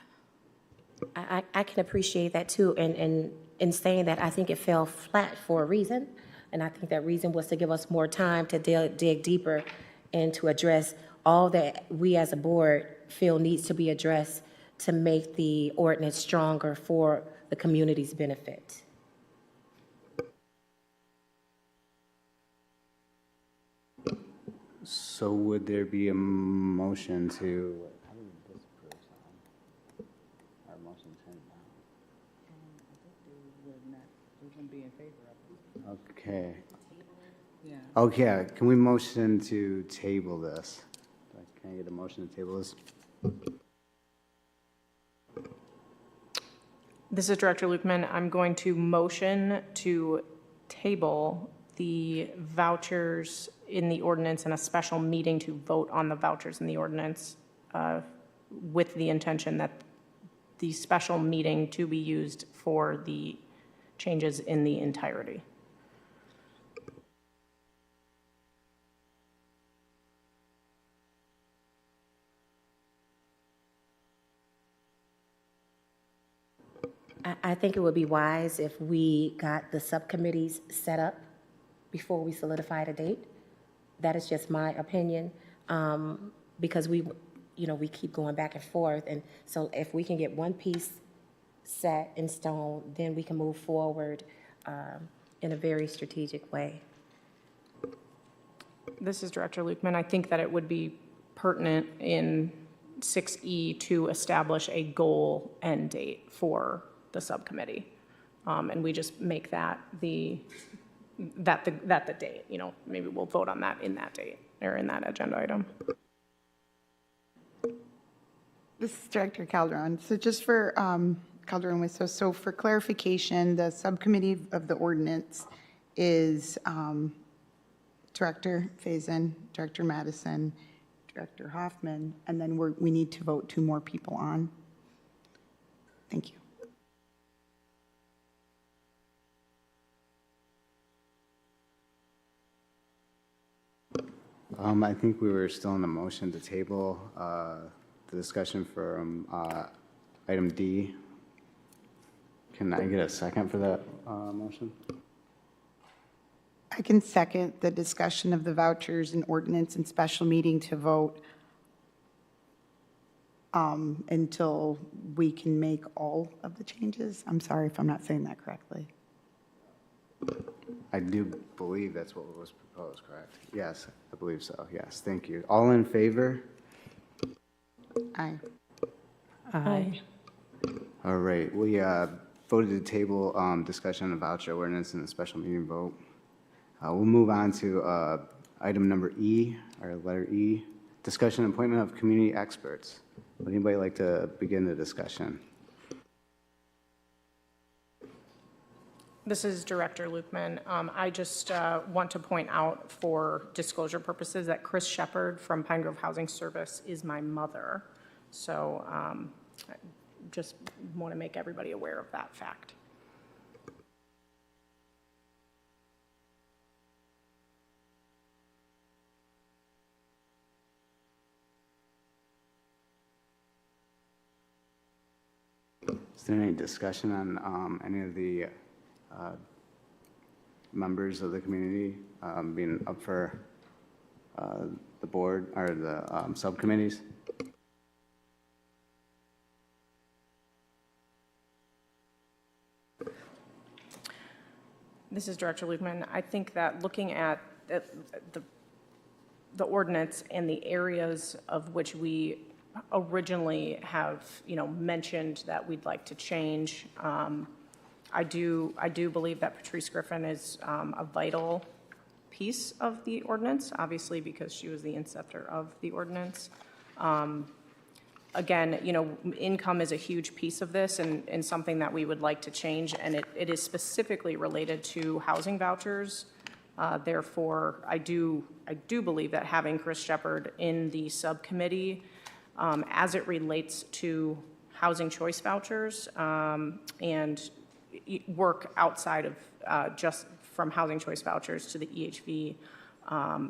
I can appreciate that too, and in saying that, I think it fell flat for a reason, and I think that reason was to give us more time to dig deeper and to address all that we as a board feel needs to be addressed to make the ordinance stronger for the community's benefit. So would there be a motion to, how do we disapprove something? Our motion turned down. Okay. Yeah. Okay, can we motion to table this? Can I get a motion to table this? This is Director Lukeman. I'm going to motion to table the vouchers in the ordinance and a special meeting to vote on the vouchers in the ordinance with the intention that the special meeting to be used for the changes in the entirety. I think it would be wise if we got the subcommittees set up before we solidified a date. That is just my opinion, because we keep going back and forth. And so if we can get one piece set in stone, then we can move forward in a very strategic way. This is Director Lukeman. I think that it would be pertinent in 6E to establish a goal end date for the subcommittee. And we just make that the date, maybe we'll vote on that in that date or in that agenda item. This is Director Calderon. So just for Calderon, so for clarification, the subcommittee of the ordinance is Director Faison, Director Madison, Director Hoffman, and then we need to vote 2 more people on. Thank you. I think we were still in the motion to table the discussion for item D. Can I get a second for that motion? I can second the discussion of the vouchers and ordinance and special meeting to vote until we can make all of the changes. I'm sorry if I'm not saying that correctly. I do believe that's what was proposed, correct? Yes, I believe so, yes, thank you. All in favor? Aye. Aye. All right, we voted to table discussion of voucher ordinance and the special meeting vote. We'll move on to item number E, or letter E, discussion and appointment of community experts. Would anybody like to begin the discussion? This is Director Lukeman. I just want to point out for disclosure purposes that Chris Shepard from Pine Grove Housing Service is my mother. So I just want to make everybody aware of that fact. Is there any discussion on any of the members of the community being up for the board or the subcommittees? This is Director Lukeman. I think that looking at the ordinance and the areas of which we originally have, mentioned that we'd like to change, I do believe that Patrice Griffin is a vital piece of the ordinance, obviously because she was the inceptor of the ordinance. Again, you know, income is a huge piece of this and something that we would like to change, and it is specifically related to housing vouchers. Therefore, I do believe that having Chris Shepherd in the subcommittee as it relates to housing choice vouchers and work outside of just from housing choice vouchers to the EHV,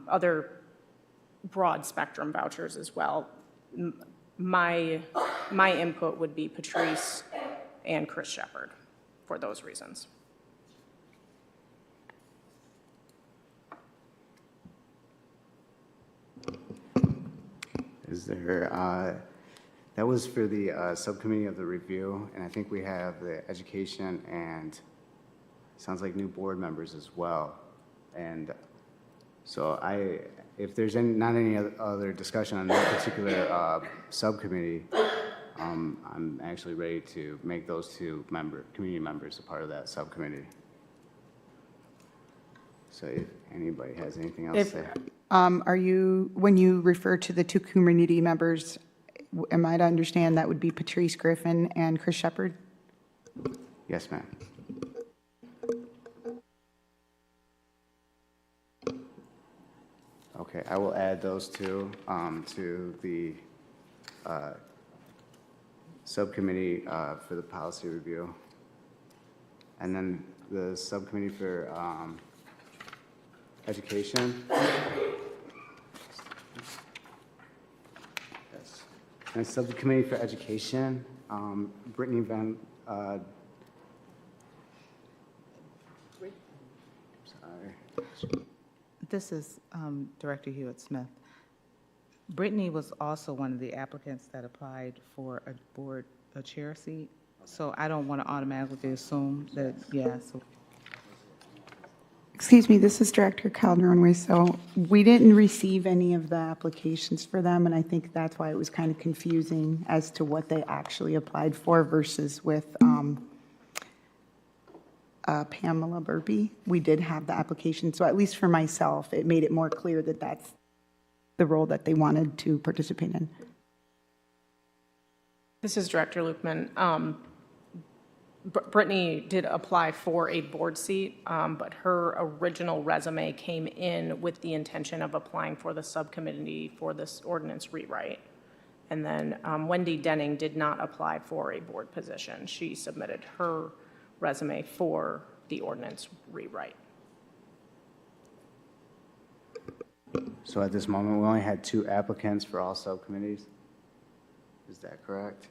other broad spectrum vouchers as well. My input would be Patrice and Chris Shepherd for those reasons. Is there, that was for the subcommittee of the review, and I think we have the education and sounds like new board members as well. And so if there's not any other discussion on that particular subcommittee, I'm actually ready to make those two community members a part of that subcommittee. So if anybody has anything else to say. Are you, when you refer to the two community members, am I to understand that would be Patrice Griffin and Chris Shepherd? Yes, ma'am. Okay, I will add those two to the subcommittee for the policy review. And then the subcommittee for education. Yes. And subcommittee for education, Brittany Van, sorry. This is Director Hewitt-Smith. Brittany was also one of the applicants that applied for a chair seat, so I don't want to automatically assume that, yeah, so. Excuse me, this is Director Calderon. So we didn't receive any of the applications for them, and I think that's why it was kind of confusing as to what they actually applied for versus with Pamela Burpee. We did have the application, so at least for myself, it made it more clear that that's the role that they wanted to participate in. This is Director Lukeman. Brittany did apply for a board seat, but her original resume came in with the intention of applying for the subcommittee for this ordinance rewrite. And then Wendy Denning did not apply for a board position. She submitted her resume for the ordinance rewrite. So at this moment, we only had 2 applicants for all subcommittees? Is that correct?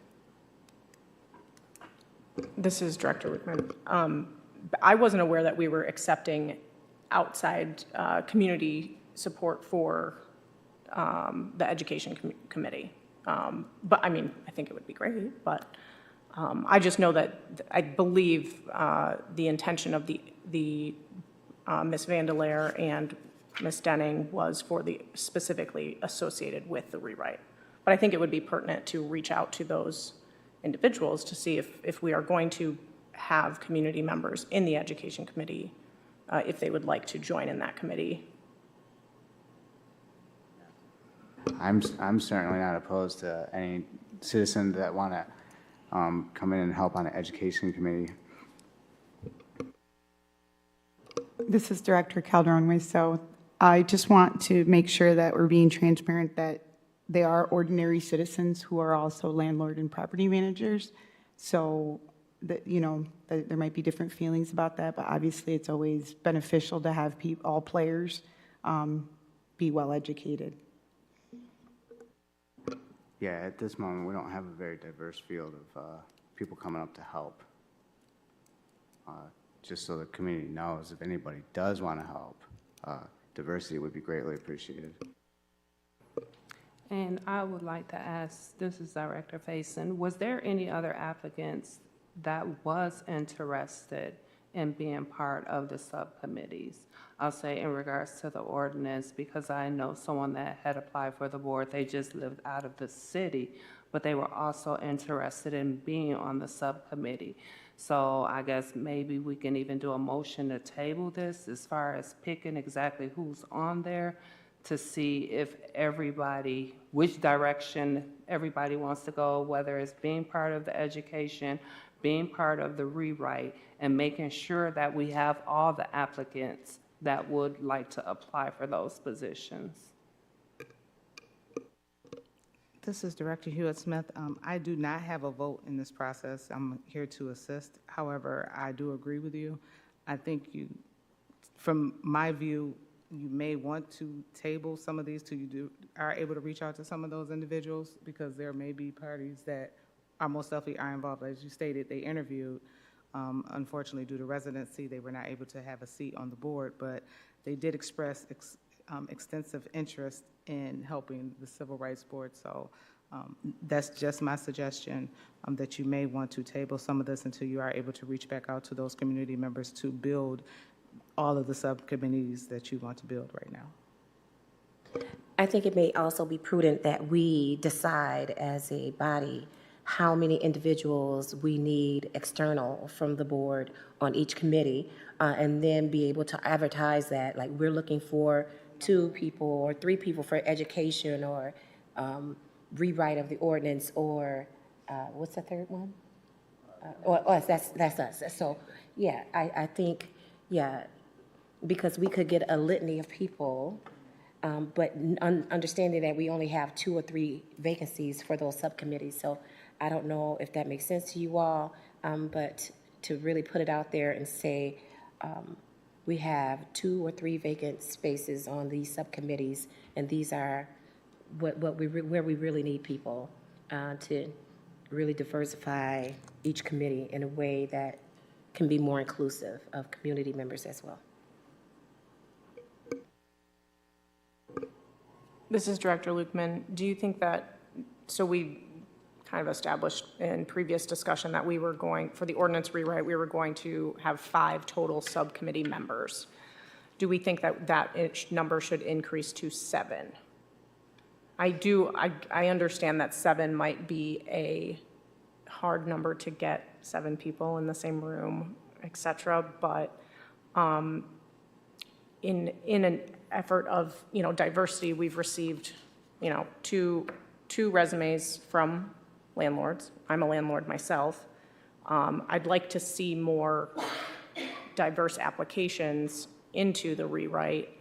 This is Director Lukeman. I wasn't aware that we were accepting outside community support for the Education Committee. But I mean, I think it would be great, but I just know that I believe the intention of the Ms. Vandelaire and Ms. Denning was for the specifically associated with the rewrite. But I think it would be pertinent to reach out to those individuals to see if we are going to have community members in the Education Committee, if they would like to join in that committee. I'm certainly not opposed to any citizens that want to come in and help on the Education Committee. This is Director Calderon. So I just want to make sure that we're being transparent that they are ordinary citizens who are also landlord and property managers. So that, you know, there might be different feelings about that, but obviously it's always beneficial to have all players be well educated. Yeah, at this moment, we don't have a very diverse field of people coming up to help. Just so the community knows, if anybody does want to help, diversity would be greatly appreciated. And I would like to ask, this is Director Faison, was there any other applicants that was interested in being part of the subcommittees? I'll say in regards to the ordinance, because I know someone that had applied for the board, they just lived out of the city, but they were also interested in being on the subcommittee. So I guess maybe we can even do a motion to table this as far as picking exactly who's on there to see if everybody, which direction everybody wants to go, whether it's being part of the education, being part of the rewrite, and making sure that we have all the applicants that would like to apply for those positions. This is Director Hewitt-Smith. I do not have a vote in this process. I'm here to assist. However, I do agree with you. I think from my view, you may want to table some of these till you are able to reach out to some of those individuals, because there may be parties that are most definitely are involved. As you stated, they interviewed. Unfortunately, due to residency, they were not able to have a seat on the board, but they did express extensive interest in helping the Civil Rights Board. So that's just my suggestion, that you may want to table some of this until you are able to reach back out to those community members to build all of the subcommittees that you want to build right now. I think it may also be prudent that we decide as a body how many individuals we need external from the board on each committee, and then be able to advertise that, like, we're looking for 2 people or 3 people for education, or rewrite of the ordinance, or what's the third one? Or us, that's us. So, yeah, I think, yeah, because we could get a litany of people, but understanding that we only have 2 or 3 vacancies for those subcommittees. So I don't know if that makes sense to you all, but to really put it out there and say, we have 2 or 3 vacant spaces on these subcommittees, and these are where we really need people to really diversify each committee in a way that can be more inclusive of community members as well. This is Director Lukeman. Do you think that, so we kind of established in previous discussion that we were going, for the ordinance rewrite, we were going to have 5 total subcommittee members. Do we think that number should increase to 7? I understand that 7 might be a hard number to get 7 people in the same room, et cetera, but in an effort of, diversity, we've received, 2 resumes from landlords. I'm a landlord myself. I'd like to see more diverse applications into the rewrite.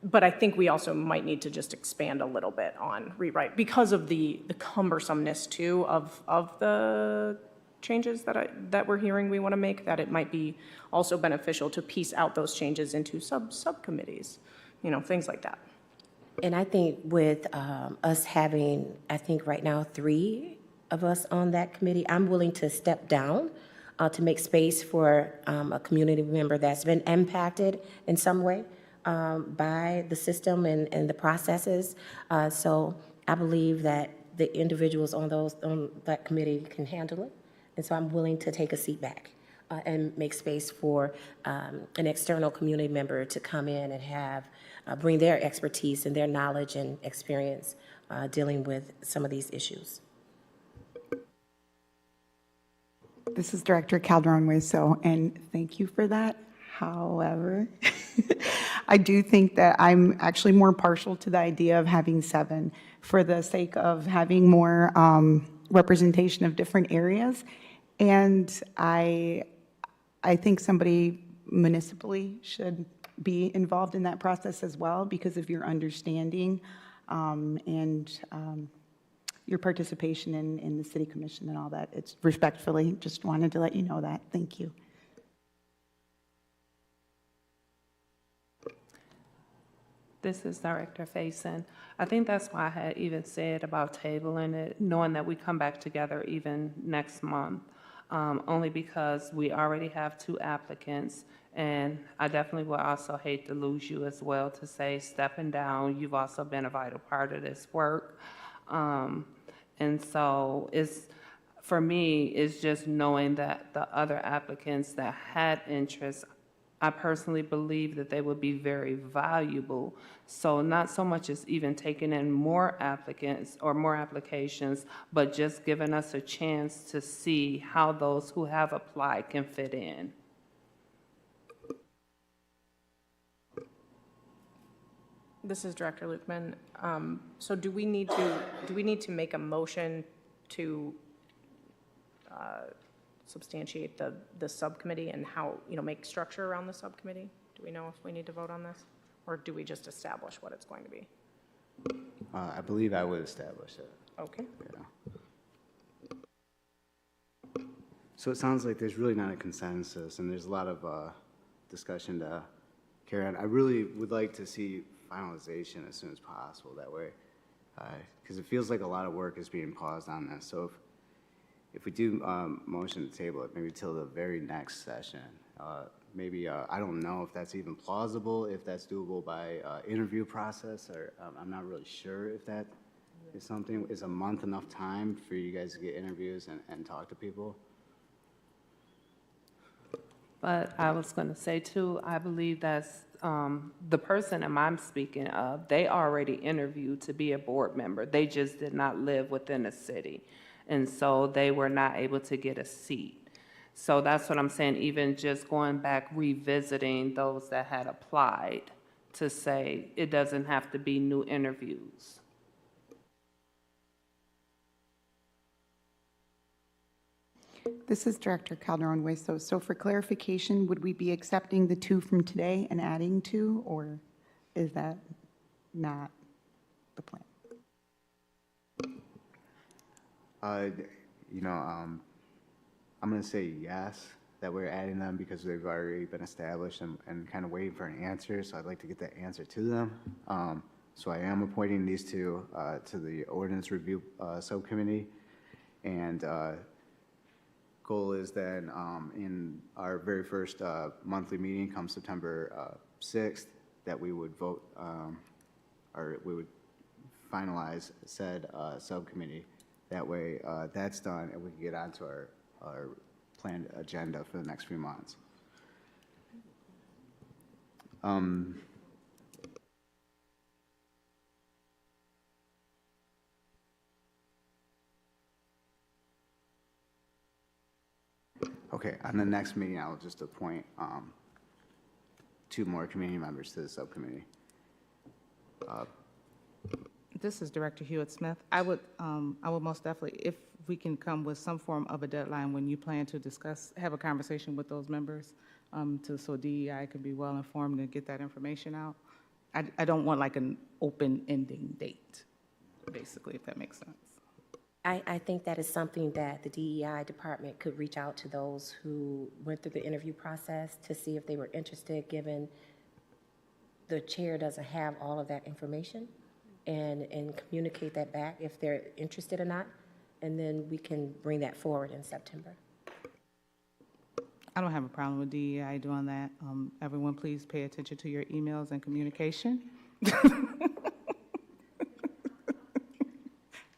But I think we also might need to just expand a little bit on rewrite because of the cumbersomeness too of the changes that we're hearing we want to make, that it might be also beneficial to piece out those changes into subcommittees, things like that. And I think with us having, I think right now 3 of us on that committee, I'm willing to step down to make space for a community member that's been impacted in some way by the system and the processes. So I believe that the individuals on that committee can handle it. And so I'm willing to take a seat back and make space for an external community member to come in and bring their expertise and their knowledge and experience dealing with some of these issues. This is Director Calderon-Hueso, and thank you for that. However, I do think that I'm actually more partial to the idea of having 7 for the sake of having more representation of different areas. And I think somebody municipally should be involved in that process as well because of your understanding and your participation in the city commission and all that. It's respectfully, just wanted to let you know that. Thank you. This is Director Faison. I think that's why I had even said about tabling it, knowing that we come back together even next month, only because we already have 2 applicants, and I definitely would also hate to lose you as well to say stepping down. You've also been a vital part of this work. And so for me, it's just knowing that the other applicants that had interest, I personally believe that they would be very valuable. So not so much as even taking in more applicants or more applications, but just giving us a chance to see how those who have applied can fit in. This is Director Lukeman. So do we need to make a motion to substantiate the subcommittee and how, make structure around the subcommittee? Do we know if we need to vote on this? Or do we just establish what it's going to be? I believe I would establish it. Okay. Yeah. So it sounds like there's really not a consensus, and there's a lot of discussion to carry on. I really would like to see finalization as soon as possible that way, because it feels like a lot of work is being paused on this. So if we do motion to table it, maybe till the very next session, maybe, I don't know if that's even plausible, if that's doable by interview process, or I'm not really sure if that is something. Is a month enough time for you guys to get interviews and talk to people? But I was going to say too, I believe that's the person that I'm speaking of, they already interviewed to be a board member. They just did not live within the city. And so they were not able to get a seat. So that's what I'm saying, even just going back, revisiting those that had applied to say it doesn't have to be new interviews. This is Director Calderon-Hueso. So for clarification, would we be accepting the 2 from today and adding 2, or is that not the plan? I'm going to say yes, that we're adding them because they've already been established and kind of waiting for an answer, so I'd like to get that answer to them. So I am appointing these 2 to the ordinance review subcommittee, and goal is then in our very first monthly meeting come September 6th that we would vote, or we would finalize said subcommittee. That way that's done and we can get onto our planned agenda for the next few months. Okay, on the next meeting, I'll just appoint 2 more community members to the subcommittee. This is Director Hewitt-Smith. I would most definitely, if we can come with some form of a deadline when you plan to have a conversation with those members, so DEI could be well informed and get that information out. I don't want like an open-ending date, basically, if that makes sense. I think that is something that the DEI department could reach out to those who went through the interview process to see if they were interested, given the chair doesn't have all of that information, and communicate that back if they're interested or not, and then we can bring that forward in September. I don't have a problem with DEI doing that. Everyone, please pay attention to your emails and communication.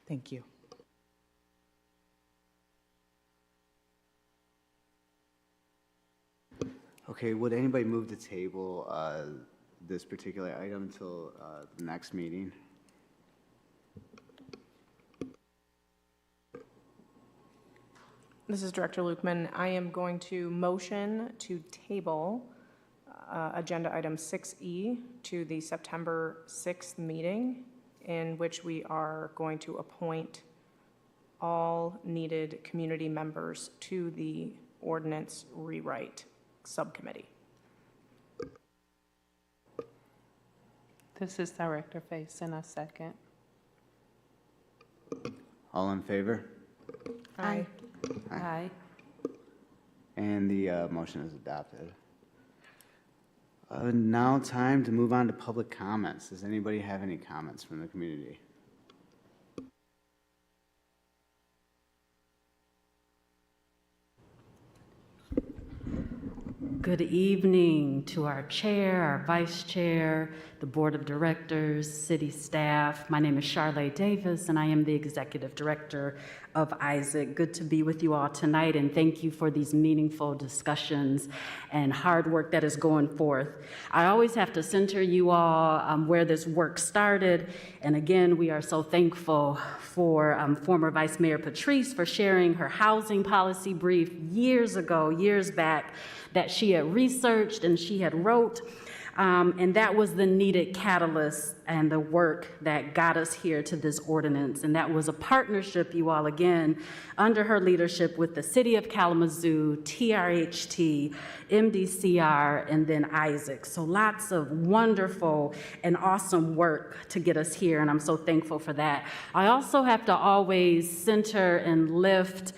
Thank you. Okay, would anybody move to table this particular item until the next meeting? This is Director Lukeman. I am going to motion to table Agenda Item 6E to the September 6th meeting, in which we are going to appoint all needed community members to the ordinance rewrite subcommittee. This is Director Faison, a second. All in favor? Aye. Aye. And the motion is adopted. Now time to move on to public comments. Does anybody have any comments from the community? Good evening to our chair, our vice chair, the board of directors, city staff. My name is Charlotte Davis, and I am the executive director of Isaac. Good to be with you all tonight, and thank you for these meaningful discussions and hard work that is going forth. I always have to center you all where this work started, and again, we are so thankful for former Vice Mayor Patrice for sharing her housing policy brief years back, that she had researched and she had wrote. And that was the needed catalyst and the work that got us here to this ordinance. And that was a partnership, you all, again, under her leadership with the City of Kalamazoo, TRHT, MDCR, and then Isaac. So lots of wonderful and awesome work to get us here, and I'm so thankful for that. I also have to always center and lift,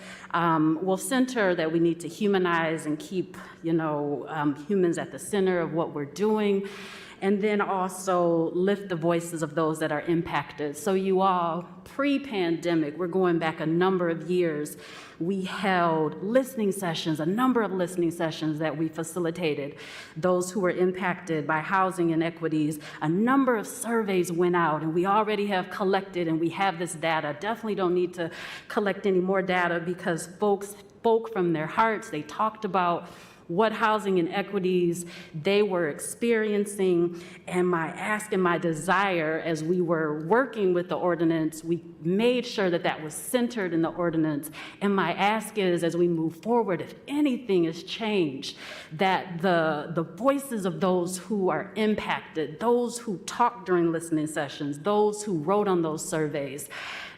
center that we need to humanize and keep, humans at the center of what we're doing, and then also lift the voices of those that are impacted. So you all, pre-pandemic, we're going back a number of years, we held listening sessions, a number of listening sessions that we facilitated. Those who were impacted by housing inequities, a number of surveys went out, and we already have collected, and we have this data. Definitely don't need to collect any more data because folks spoke from their hearts. They talked about what housing inequities they were experiencing, and my ask and my desire as we were working with the ordinance, we made sure that that was centered in the ordinance. And my ask is, as we move forward, if anything has changed, that the voices of those who are impacted, those who talked during listening sessions, those who wrote on those surveys,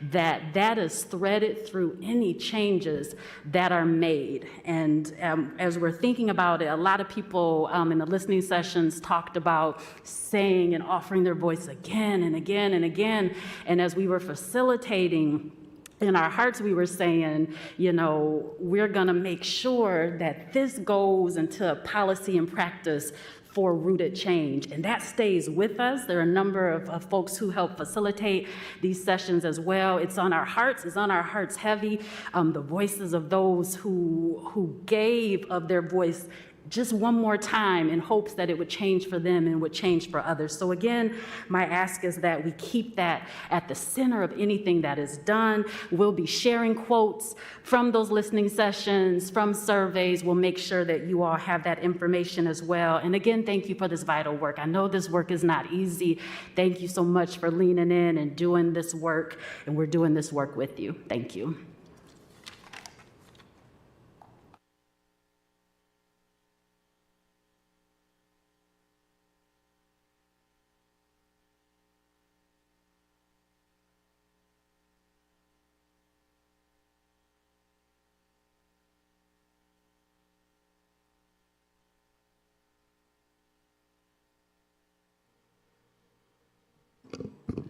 that is threaded through any changes that are made. And as we're thinking about it, a lot of people in the listening sessions talked about saying and offering their voice again and again and again. And as we were facilitating, in our hearts, we were saying, we're going to make sure that this goes into policy and practice for rooted change. And that stays with us. There are a number of folks who help facilitate these sessions as well. It's on our hearts heavy. The voices of those who gave of their voice just one more time in hopes that it would change for them and would change for others. So again, my ask is that we keep that at the center of anything that is done. We'll be sharing quotes from those listening sessions, from surveys. We'll make sure that you all have that information as well. And again, thank you for this vital work. I know this work is not easy. Thank you so much for leaning in and doing this work, and we're doing this work with you. Thank you.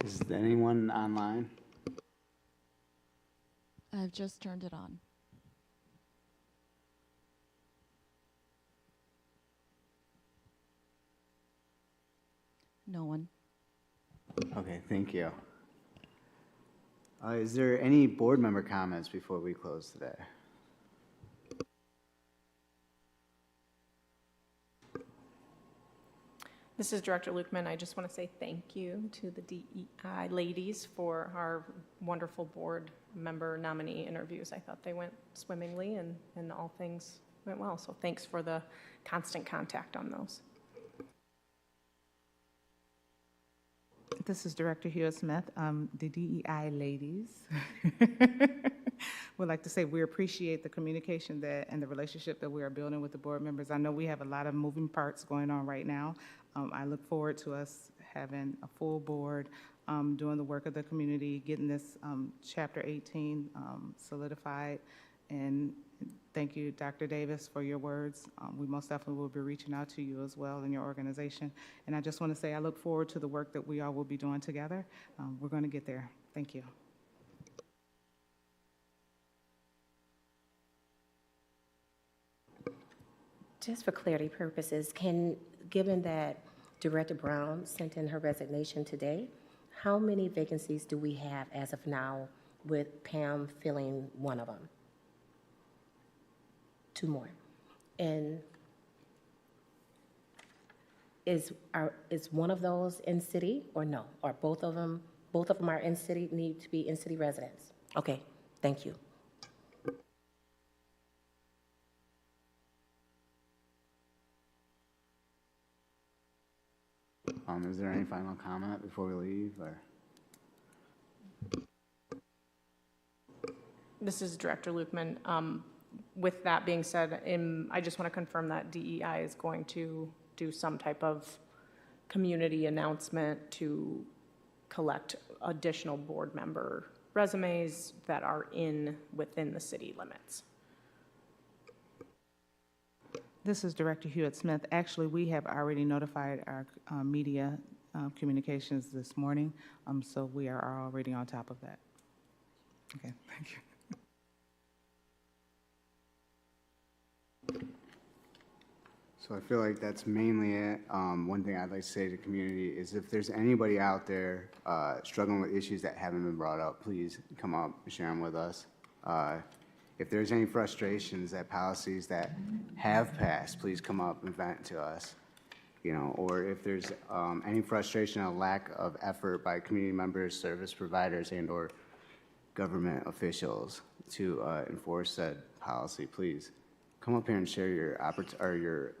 Is anyone online? I've just turned it on. No one. Okay, thank you. Is there any board member comments before we close today? This is Director Lukeman. I just want to say thank you to the DEI ladies for our wonderful board member nominee interviews. I thought they went swimmingly and all things went well. So thanks for the constant contact on those. This is Director Hewitt-Smith. The DEI ladies would like to say we appreciate the communication and the relationship that we are building with the board members. I know we have a lot of moving parts going on right now. I look forward to us having a full board, doing the work of the community, getting this Chapter 18 solidified. And thank you, Dr. Davis, for your words. We most definitely will be reaching out to you as well in your organization. And I just want to say I look forward to the work that we all will be doing together. We're going to get there. Thank you. Just for clarity purposes, given that Director Brown sent in her resignation today, how many vacancies do we have as of now with Pam filling one of them? 2 more. And is one of those in city or no? Or both of them are in city, need to be in city residents? Okay, thank you. Is there any final comment before we leave? Or? This is Director Lukeman. With that being said, I just want to confirm that DEI is going to do some type of community announcement to collect additional board member resumes that are within the city limits. This is Director Hewitt-Smith. Actually, we have already notified our media communications this morning, so we are already on top of that. Okay, thank you. So I feel like that's mainly it. One thing I'd like to say to the community is if there's anybody out there struggling with issues that haven't been brought up, please come up and share them with us. If there's any frustrations at policies that have passed, please come up and vent to us. You know, or if there's any frustration or lack of effort by community members, service providers, and/or government officials to enforce said policy, please come up here and share your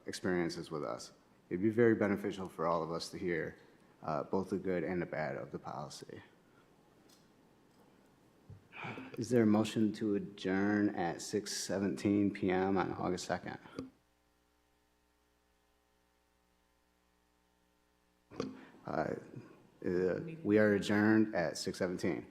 experiences with us. It'd be very beneficial for all of us to hear both the good and the bad of the policy. Is there a motion to adjourn at 6:17 p.m. on August 2nd? We are adjourned at 6:17.